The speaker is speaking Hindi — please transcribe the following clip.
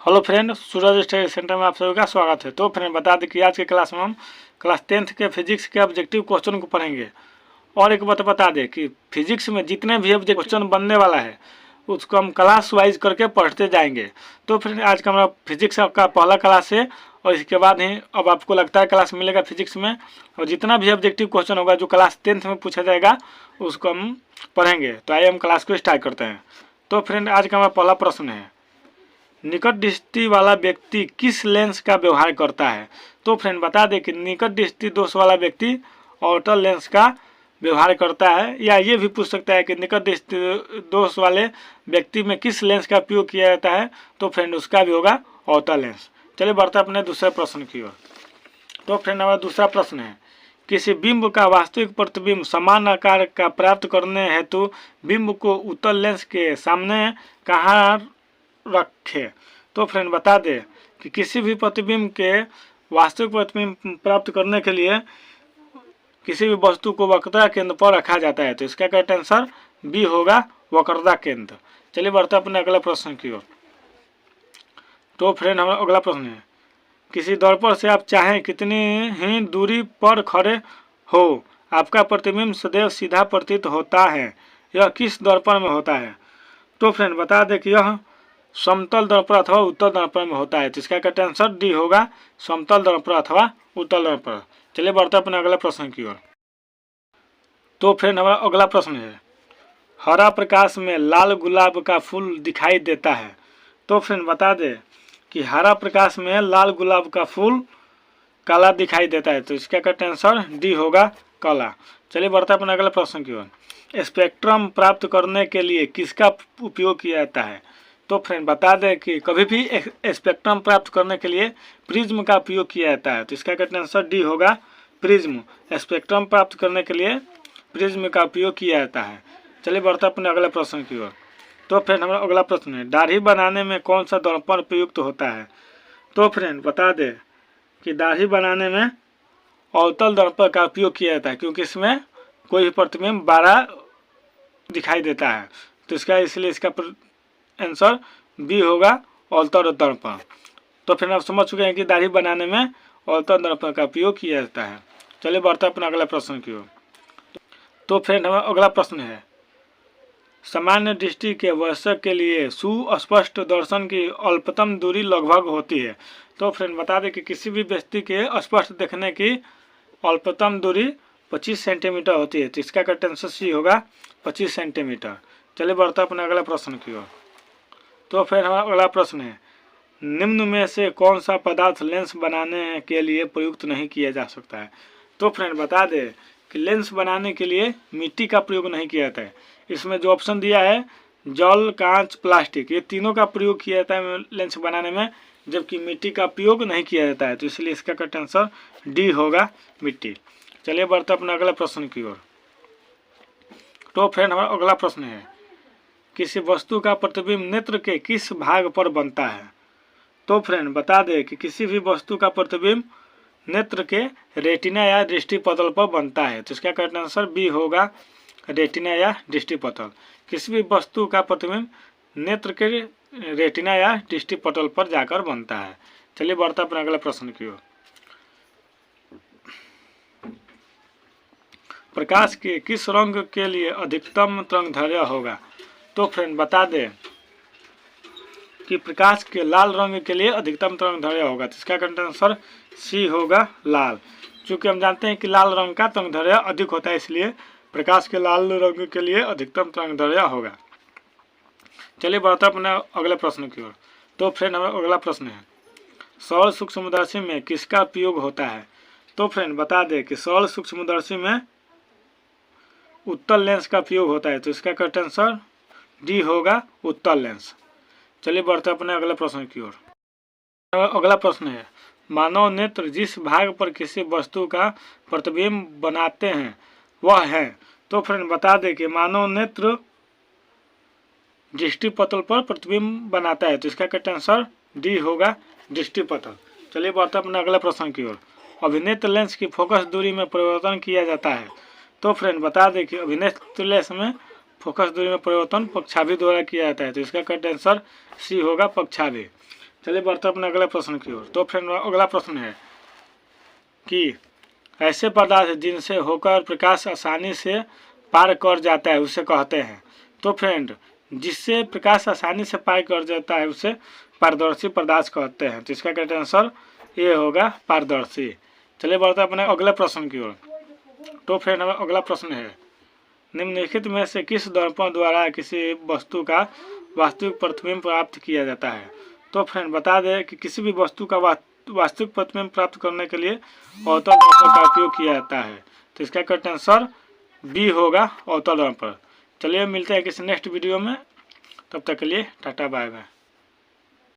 हेलो फ्रेंड, सूरज स्टडी सेंटर में आप सभी का स्वागत है। तो फ्रेंड बता दें कि आज के क्लास में हम क्लास 10th के फिजिक्स के ऑब्जेक्टिव क्वेश्चन को पढ़ेंगे। और एक बात बता दें कि फिजिक्स में जितने भी ऑब्जेक्टिव क्वेश्चन बनने वाला है उसको हम क्लास वाइज करके पढ़ते जाएंगे। तो फ्रेंड आज का हमारा फिजिक्स का पहला क्लास है और इसके बाद ही अब आपको लगता है क्लास मिलेगा फिजिक्स में, और जितना भी ऑब्जेक्टिव क्वेश्चन होगा जो क्लास 10th में पूछा जाएगा उसको हम पढ़ेंगे। तो आइए हम क्लास को स्टार्ट करते हैं। तो फ्रेंड आज का हमारा पहला प्रश्न है, निकट दृष्टि वाला व्यक्ति किस लेंस का व्यवहार करता है। तो फ्रेंड बता दें कि निकट दृष्टि दोष वाला व्यक्ति ऑल्टर लेंस का व्यवहार करता है, या ये भी पूछ सकता है कि निकट दृष्टि दोष वाले व्यक्ति में किस लेंस का उपयोग किया जाता है। तो फ्रेंड उसका भी होगा ऑल्टर लेंस। चलिए बढ़ते अपने दूसरे प्रश्न की ओर। तो फ्रेंड हमारा दूसरा प्रश्न है, किसी बिंब का वास्तविक प्रतिबिंब समान आकार का प्राप्त करने हेतु बिंब को उत्तल लेंस के सामने कहाँ रखें। तो फ्रेंड बता दें कि किसी भी प्रतिबिंब के वास्तविक प्रतिबिंब प्राप्त करने के लिए किसी भी वस्तु को वक्रता केंद्र पर रखा जाता है। तो इसका करेक्ट आंसर बी होगा, वक्रता केंद्र। चलिए बढ़ते अपने अगले प्रश्न की ओर। तो फ्रेंड हमारा अगला प्रश्न है, किसी दर्पण से आप चाहें कितनी ही दूरी पर खड़े हो आपका प्रतिबिंब सदैव सीधा प्रतीत होता है, यह किस दर्पण में होता है। तो फ्रेंड बता दें कि यह समतल दर्पण अथवा उत्तल दर्पण में होता है। तो इसका करेक्ट आंसर डी होगा, समतल दर्पण अथवा उत्तल दर्पण। चलिए बढ़ते अपने अगले प्रश्न की ओर। तो फ्रेंड हमारा अगला प्रश्न है, हरा प्रकाश में लाल गुलाब का फूल दिखाई देता है। तो फ्रेंड बता दें कि हरा प्रकाश में लाल गुलाब का फूल काला दिखाई देता है। तो इसका करेक्ट आंसर डी होगा, काला। चलिए बढ़ते अपने अगले प्रश्न की ओर। स्पेक्ट्रम प्राप्त करने के लिए किसका उपयोग किया जाता है। तो फ्रेंड बता दें कि कभी भी स्पेक्ट्रम प्राप्त करने के लिए प्रिज्म का उपयोग किया जाता है। तो इसका करेक्ट आंसर डी होगा, प्रिज्म। स्पेक्ट्रम प्राप्त करने के लिए प्रिज्म का उपयोग किया जाता है। चलिए बढ़ते अपने अगले प्रश्न की ओर। तो फ्रेंड हमारा अगला प्रश्न है, दाढ़ी बनाने में कौन सा दर्पण उपयुक्त होता है। तो फ्रेंड बता दें कि दाढ़ी बनाने में अवतल दर्पण का उपयोग किया जाता है, क्योंकि इसमें कोई भी प्रतिबिंब बारह दिखाई देता है। तो इसका इसलिए इसका आंसर बी होगा, अवतल दर्पण। तो फिर आप समझ चुके हैं कि दाढ़ी बनाने में अवतल दर्पण का उपयोग किया जाता है। चलिए बढ़ते अपना अगला प्रश्न की ओर। तो फ्रेंड हमारा अगला प्रश्न है, सामान्य दृष्टि के वयस्क के लिए सुस्पष्ट दर्शन की अल्पतम दूरी लगभग होती है। तो फ्रेंड बता दें कि किसी भी व्यक्ति के स्पष्ट देखने की अल्पतम दूरी 25 सेंटीमीटर होती है। तो इसका करेक्ट आंसर सी होगा, 25 सेंटीमीटर। चलिए बढ़ते अपने अगला प्रश्न की ओर। तो फिर हमारा अगला प्रश्न है, निम्न में से कौन सा पदार्थ लेंस बनाने के लिए प्रयुक्त नहीं किया जा सकता है। तो फ्रेंड बता दें कि लेंस बनाने के लिए मिट्टी का प्रयोग नहीं किया जाता है। इसमें जो ऑप्शन दिया है जल, कांच, प्लास्टिक, ये तीनों का प्रयोग किया जाता है लेंस बनाने में, जबकि मिट्टी का प्रयोग नहीं किया जाता है। तो इसलिए इसका करेक्ट आंसर डी होगा, मिट्टी। चलिए बढ़ते अपना अगला प्रश्न की ओर। तो फ्रेंड हमारा अगला प्रश्न है, किसी वस्तु का प्रतिबिंब नेत्र के किस भाग पर बनता है। तो फ्रेंड बता दें कि किसी भी वस्तु का प्रतिबिंब नेत्र के रेटिना या दृष्टिपटल पर बनता है। तो इसका करेक्ट आंसर बी होगा, रेटिना या दृष्टिपटल। किसी भी वस्तु का प्रतिबिंब नेत्र के रेटिना या दृष्टिपटल पर जाकर बनता है। चलिए बढ़ते अपने अगले प्रश्न की ओर। प्रकाश के किस रंग के लिए अधिकतम तरंगदैर्घ्य होगा। तो फ्रेंड बता दें कि प्रकाश के लाल रंग के लिए अधिकतम तरंगदैर्घ्य होगा। तो इसका करेक्ट आंसर सी होगा, लाल। क्योंकि हम जानते हैं कि लाल रंग का तरंगदैर्घ्य अधिक होता है, इसलिए प्रकाश के लाल रंग के लिए अधिकतम तरंगदैर्घ्य होगा। चलिए बढ़ते अपने अगले प्रश्न की ओर। तो फ्रेंड हमारा अगला प्रश्न है, सरल सूक्ष्मदर्शी में किसका उपयोग होता है। तो फ्रेंड बता दें कि सरल सूक्ष्मदर्शी में उत्तल लेंस का उपयोग होता है। तो इसका करेक्ट आंसर डी होगा, उत्तल लेंस। चलिए बढ़ते अपने अगले प्रश्न की ओर। अगला प्रश्न है, मानव नेत्र जिस भाग पर किसी वस्तु का प्रतिबिंब बनाते हैं वह है। तो फ्रेंड बता दें कि मानव नेत्र दृष्टिपटल पर प्रतिबिंब बनाता है। तो इसका करेक्ट आंसर डी होगा, दृष्टिपटल। चलिए बढ़ते अपने अगले प्रश्न की ओर। अभिनेत्र लेंस की फोकस दूरी में परिवर्तन किया जाता है। तो फ्रेंड बता दें कि अभिनेत्र लेंस में फोकस दूरी में परिवर्तन पक्षाभि द्वारा किया जाता है। तो इसका करेक्ट आंसर सी होगा, पक्षाभि। चलिए बढ़ते अपने अगले प्रश्न की ओर। तो फ्रेंड अगला प्रश्न है कि ऐसे पदार्थ जिनसे होकर प्रकाश आसानी से पार कर जाता है उसे कहते हैं। तो फ्रेंड जिससे प्रकाश आसानी से पार कर जाता है उसे पारदर्शी पदार्थ कहते हैं। तो इसका करेक्ट आंसर ये होगा पारदर्शी। चलिए बढ़ते अपने अगले प्रश्न की ओर। तो फ्रेंड हमारा अगला प्रश्न है निम्नलिखित में से किस दर्पण द्वारा किसी वस्तु का वास्तविक प्रतिबिंब प्राप्त किया जाता है। तो फ्रेंड बता दें कि किसी भी वस्तु का वास्तविक प्रतिबिंब प्राप्त करने के लिए अवतल दर्पण का उपयोग किया जाता है। तो इसका करेक्ट आंसर बी होगा अवतल दर्पण। चलिए मिलते हैं किसी नेक्स्ट वीडियो में, तब तक के लिए टाटा बाय बाय।